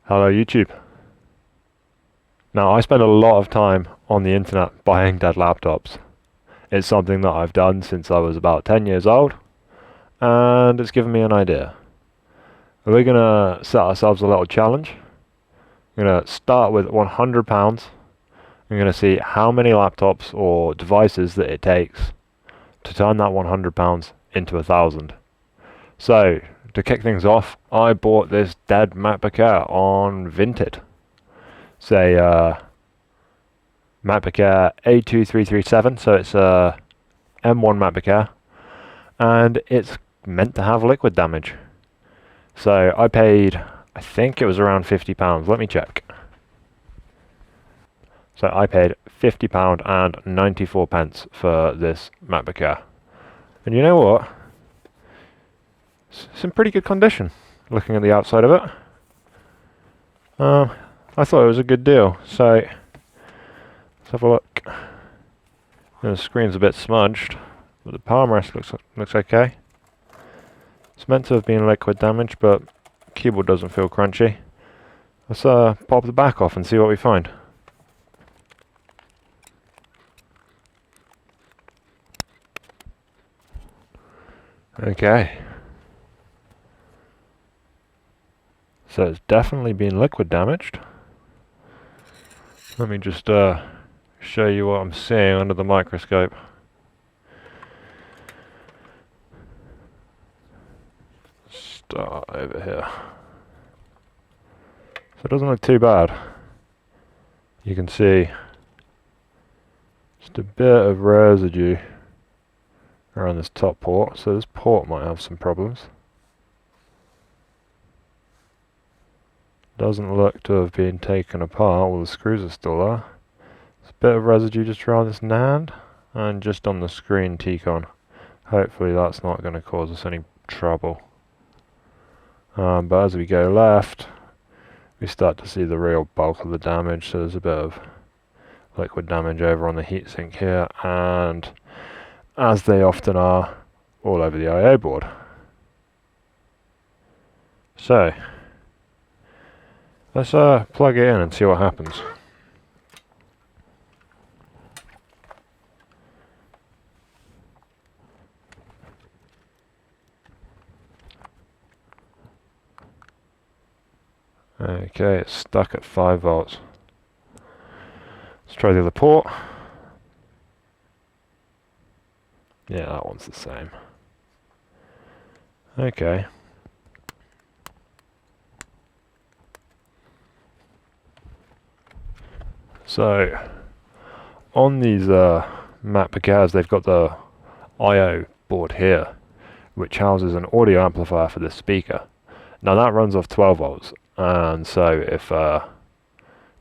Hello YouTube. Now I spend a lot of time on the internet buying dead laptops. It's something that I've done since I was about 10 years old, and it's given me an idea. We're gonna set ourselves a little challenge. We're gonna start with £100. We're gonna see how many laptops or devices that it takes to turn that £100 into 1,000. So, to kick things off, I bought this dead MacBook Air on Vinted. Say MacBook Air A2337, so it's a M1 MacBook Air, and it's meant to have liquid damage. So I paid, I think it was around £50. Let me check. So I paid £50 and 94 pence for this MacBook Air. And you know what? It's in pretty good condition, looking at the outside of it. I thought it was a good deal, so let's have a look. The screen's a bit smudged, but the palm rest looks okay. It's meant to have been liquid damage, but the keyboard doesn't feel crunchy. Let's pop the back off and see what we find. Okay. So it's definitely been liquid damaged. Let me just show you what I'm seeing under the microscope. Start over here. So it doesn't look too bad. You can see just a bit of residue around this top port, so this port might have some problems. Doesn't look to have been taken apart, all the screws are still there. There's a bit of residue just around this NAND and just on the screen T-con. Hopefully that's not going to cause us any trouble. But as we go left, we start to see the real bulk of the damage, so there's a bit of liquid damage over on the heatsink here, and as they often are, all over the I/O board. So, let's plug it in and see what happens. Okay, it's stuck at 5 volts. Let's try the other port. Yeah, that one's the same. Okay. So, on these MacBook Airs, they've got the I/O board here, which houses an audio amplifier for this speaker. Now that runs off 12 volts, and so if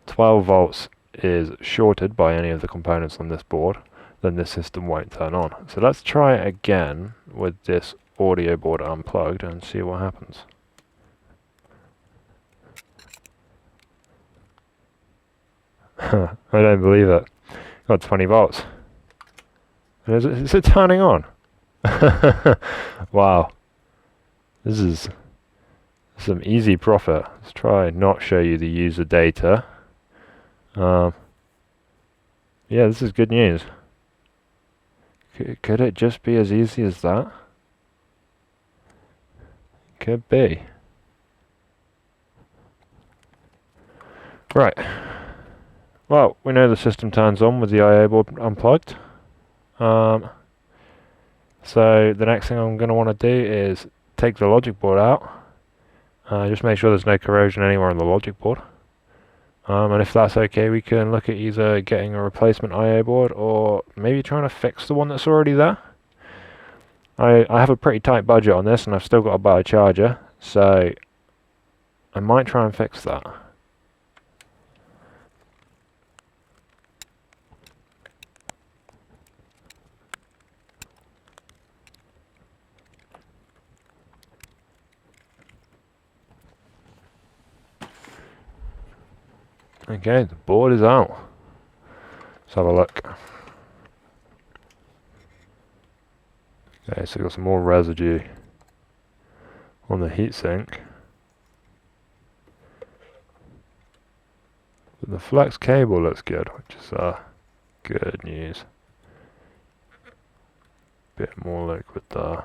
12 volts is shorted by any of the components on this board, then this system won't turn on. So let's try it again with this audio board unplugged and see what happens. I don't believe it. Got 20 volts. Is it turning on? Wow. This is some easy profit. Let's try and not show you the user data. Yeah, this is good news. Could it just be as easy as that? Could be. Right. Well, we know the system turns on with the I/O board unplugged. So the next thing I'm going to want to do is take the logic board out. Just make sure there's no corrosion anywhere on the logic board. And if that's okay, we can look at either getting a replacement I/O board or maybe trying to fix the one that's already there. I have a pretty tight budget on this, and I've still got to buy a charger, so I might try and fix that. Okay, the board is out. Let's have a look. Okay, so we've got some more residue on the heatsink. But the flex cable looks good, which is good news. Bit more liquid there.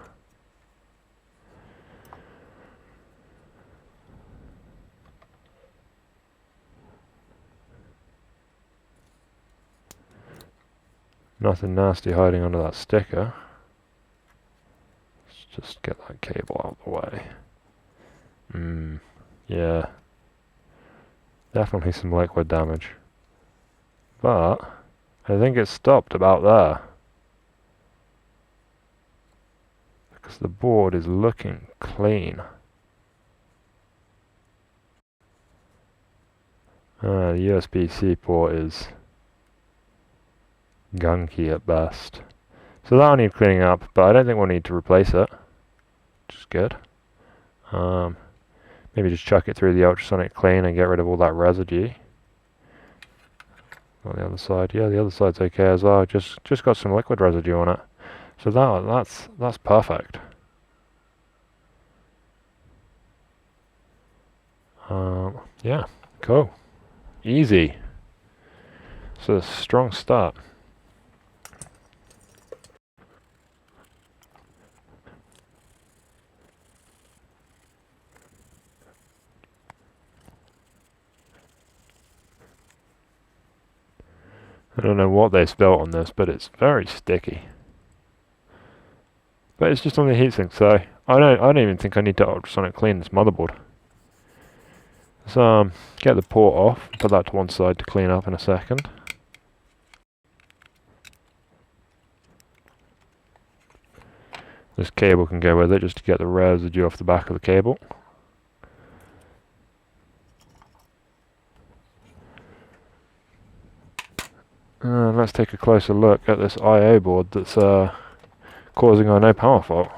Nothing nasty hiding under that sticker. Let's just get that cable out of the way. Yeah. Definitely some liquid damage. But I think it stopped about there. Because the board is looking clean. The USB-C port is gunky at best. So that'll need cleaning up, but I don't think we'll need to replace it. Which is good. Maybe just chuck it through the ultrasonic clean and get rid of all that residue. On the other side, yeah, the other side's okay as well. Just got some liquid residue on it. So that's perfect. Yeah, cool. Easy. So a strong start. I don't know what they spelt on this, but it's very sticky. But it's just on the heatsink, so I don't even think I need to ultrasonic clean this motherboard. So get the port off, put that to one side to clean up in a second. This cable can go with it just to get the residue off the back of the cable. Let's take a closer look at this I/O board that's causing our no power fault.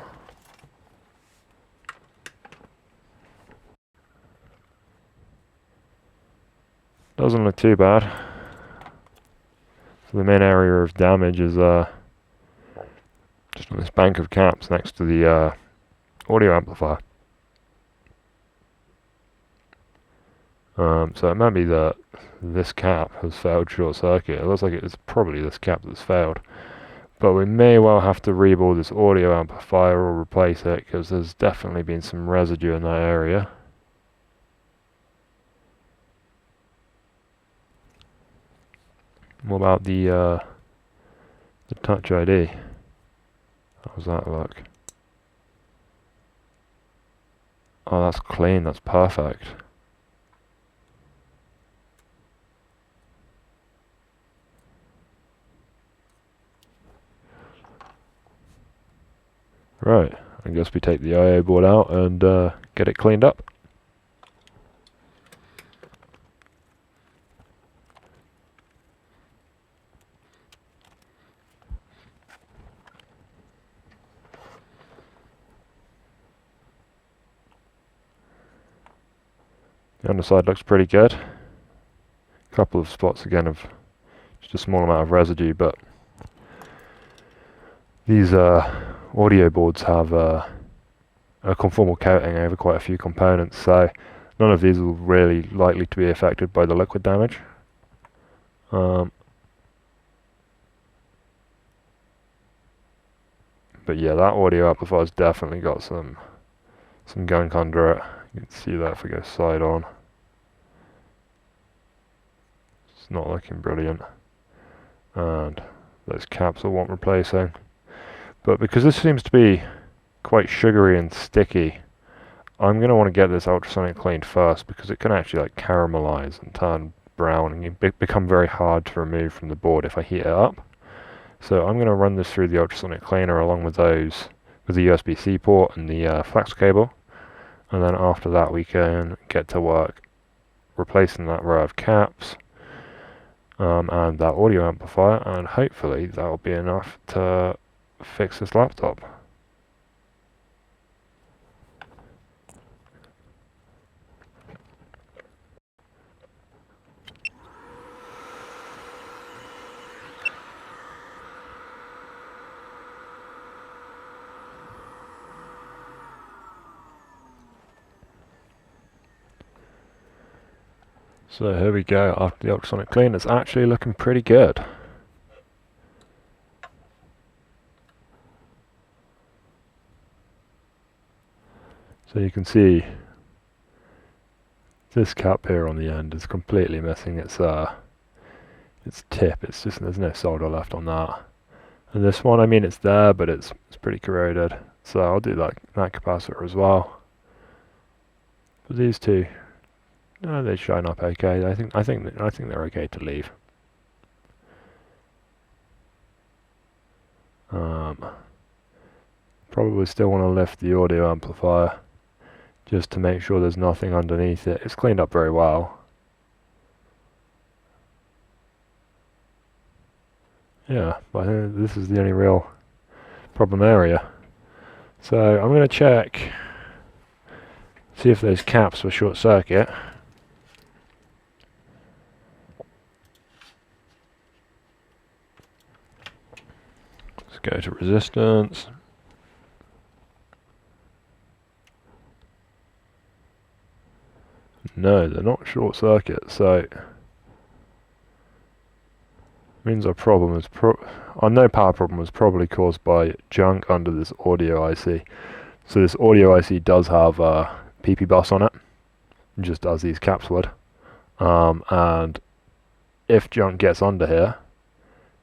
Doesn't look too bad. So the main area of damage is just on this bank of caps next to the audio amplifier. So it might be that this cap has failed short circuit. It looks like it's probably this cap that's failed. But we may well have to rebuild this audio amplifier or replace it, because there's definitely been some residue in that area. What about the Touch ID? How's that look? Oh, that's clean, that's perfect. Right, I guess we take the I/O board out and get it cleaned up. The underside looks pretty good. A couple of spots again of just a small amount of residue, but these audio boards have a conformal coating over quite a few components, so none of these will really likely to be affected by the liquid damage. But yeah, that audio amplifier's definitely got some gunk under it. You can see that if we go side on. It's not looking brilliant. And those caps will want replacing. But because this seems to be quite sugary and sticky, I'm going to want to get this ultrasonic cleaned first, because it can actually like caramelize and turn brown and become very hard to remove from the board if I heat it up. So I'm going to run this through the ultrasonic cleaner along with the USB-C port and the flex cable, and then after that we can get to work replacing that row of caps and that audio amplifier, and hopefully that will be enough to fix this laptop. So here we go, after the ultrasonic clean, it's actually looking pretty good. So you can see this cap here on the end is completely missing its tip. It's just, there's no solder left on that. And this one, I mean, it's there, but it's pretty corroded. So I'll do that capacitor as well. But these two, they shine up okay. I think they're okay to leave. Probably still want to lift the audio amplifier just to make sure there's nothing underneath it. It's cleaned up very well. Yeah, but I think this is the only real problem area. So I'm going to check, see if those caps were short circuit. Let's go to resistance. No, they're not short circuit, so means our problem is our no power problem was probably caused by junk under this audio IC. So this audio IC does have a PP bus on it, just as these caps would. And if junk gets under here,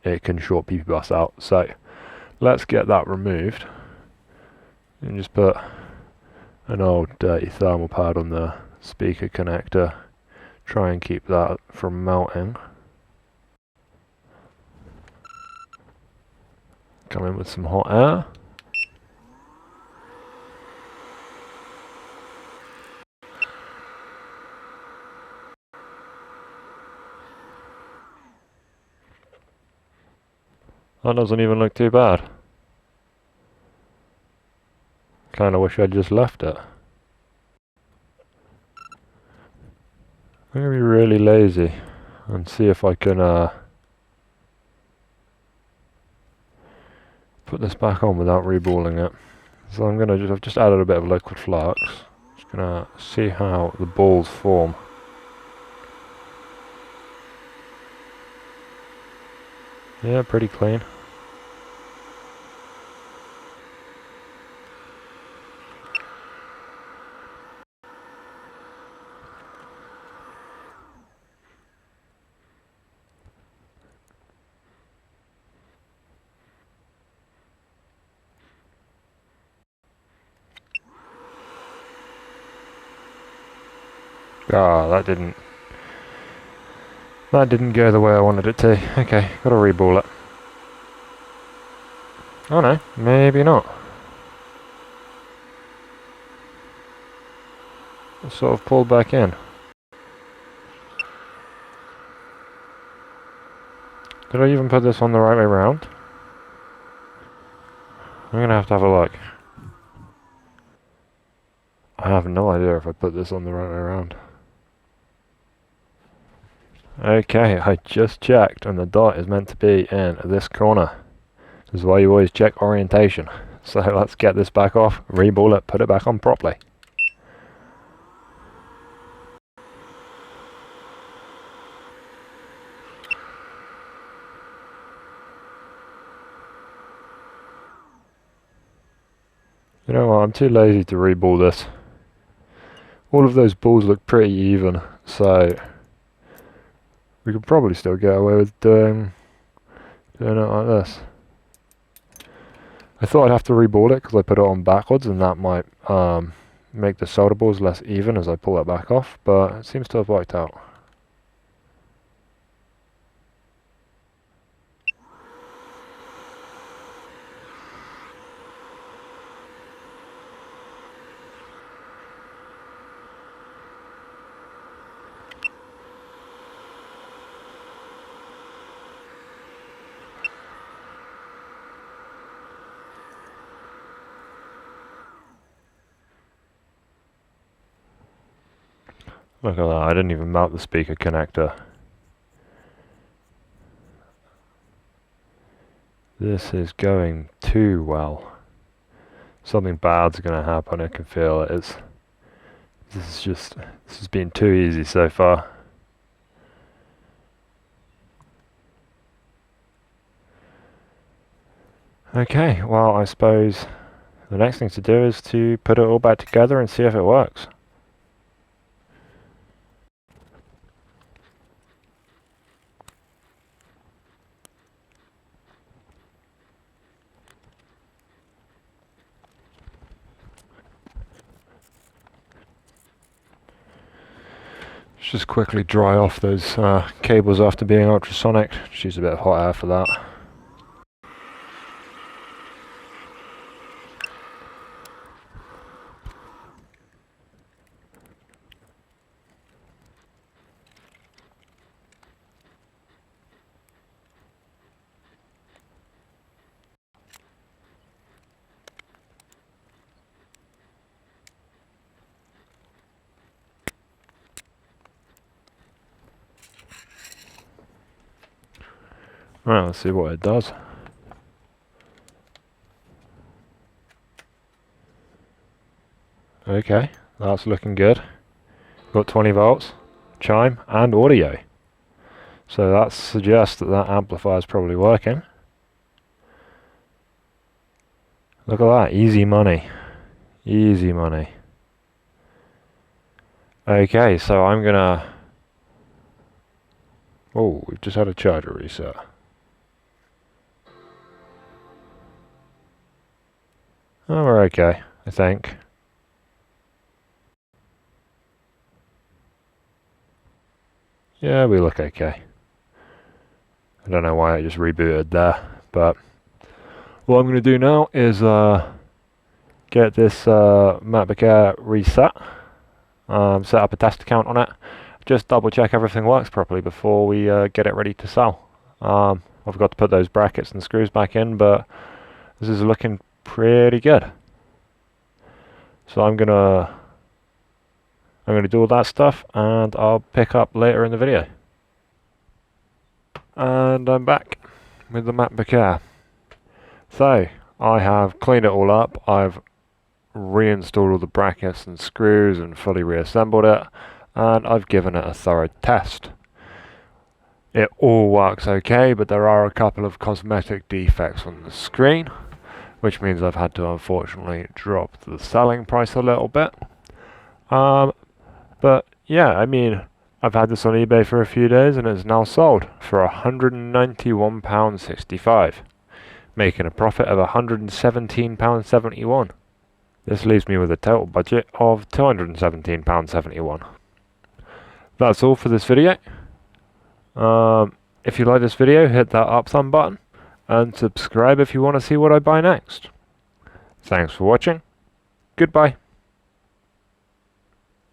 it can short PP bus out. So let's get that removed. And just put an old dirty thermal pad on the speaker connector. Try and keep that from melting. Come in with some hot air. That doesn't even look too bad. Kinda wish I'd just left it. I'm gonna be really lazy and see if I can put this back on without reballing it. So I've just added a bit of liquid flux. Just gonna see how the balls form. Yeah, pretty clean. Ah, that didn't go the way I wanted it to. Okay, gotta reball it. Oh no, maybe not. It's sort of pulled back in. Did I even put this on the right way round? I'm gonna have to have a look. I have no idea if I put this on the right way around. Okay, I just checked and the dot is meant to be in this corner. This is why you always check orientation. So let's get this back off, reball it, put it back on properly. You know what, I'm too lazy to reball this. All of those balls look pretty even, so we could probably still get away with doing it like this. I thought I'd have to reball it because I put it on backwards and that might make the solder balls less even as I pull it back off, but it seems to have worked out. Look at that, I didn't even mount the speaker connector. This is going too well. Something bad's gonna happen, I can feel it. This has been too easy so far. Okay, well, I suppose the next thing to do is to put it all back together and see if it works. Just quickly dry off those cables after being ultrasonic. Just use a bit of hot air for that. Right, let's see what it does. Okay, that's looking good. Got 20 volts, chime, and audio. So that suggests that that amplifier is probably working. Look at that, easy money. Easy money. Okay, so I'm gonna... Oh, we've just had a charger reset. Oh, we're okay, I think. Yeah, we look okay. I don't know why I just rebooted there, but what I'm going to do now is get this MacBook Air reset, set up a test account on it, just double check everything works properly before we get it ready to sell. I've got to put those brackets and screws back in, but this is looking pretty good. So I'm gonna do all that stuff, and I'll pick up later in the video. And I'm back with the MacBook Air. So I have cleaned it all up. I've reinstalled all the brackets and screws and fully reassembled it, and I've given it a thorough test. It all works okay, but there are a couple of cosmetic defects on the screen, which means I've had to unfortunately drop the selling price a little bit. But yeah, I mean, I've had this on eBay for a few days and it's now sold for £191.65, making a profit of £117.71. This leaves me with a total budget of £217.71. That's all for this video. If you like this video, hit that up thumb button and subscribe if you want to see what I buy next. Thanks for watching. Goodbye.